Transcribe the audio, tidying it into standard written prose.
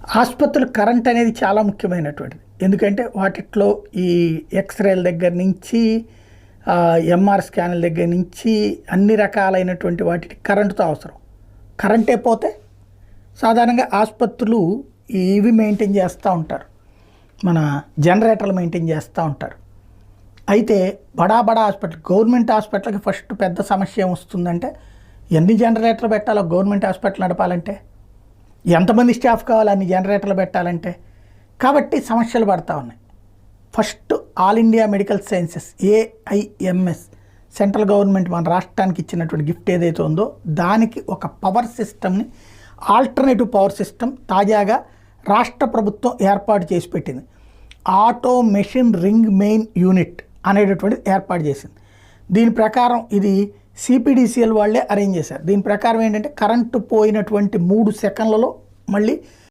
ఆసుపత్రులు కరెంట్ అనేది చాలా ముఖ్యమైనటువంటిది. ఎందుకంటే వాటిట్లో ఈ ఎక్స్‌రేల దగ్గర నుంచి ఎంఆర్ స్కాన్‌ల దగ్గర నుంచి అన్ని రకాలైనటువంటి వాటికి కరెంట్‌తో అవసరం. కరెంటే పోతే సాధారణంగా ఆసుపత్రులు ఇవి మెయింటైన్ చేస్తూ ఉంటారు. మన జనరేటర్లు మెయింటైన్ చేస్తూ ఉంటారు. అయితే బడా గవర్నమెంట్ హాస్పిటల్‌కి ఫస్ట్ పెద్ద సమస్య ఏమొస్తుందంటే ఎన్ని జనరేటర్లు పెట్టాలో గవర్నమెంట్ హాస్పిటల్ నడపాలంటే, ఎంతమంది స్టాఫ్ కావాలి అన్ని జనరేటర్లు పెట్టాలంటే. కాబట్టి సమస్యలు పడతా ఉన్నాయి. First all India medical sciences AIMS central government మన రాష్ట్రానికి ఇచ్చినటువంటి గిఫ్ట్ ఏదైతే ఉందో దానికి ఒక పవర్ సిస్టమ్ని, ఆల్టర్నేటివ్ పవర్ సిస్టమ్ తాజాగా రాష్ట్ర ప్రభుత్వం ఏర్పాటు చేసి పెట్టింది. Auto machine ring main unit అనేటటువంటిది ఏర్పాటు చేసింది. దీని ప్రకారం ఇది CPDCL వాళ్ళే అరేంజ్ చేశారు. దీని ప్రకారం ఏంటంటే కరెంటు పోయినటువంటి 3 సెకండ్లలో మళ్ళీ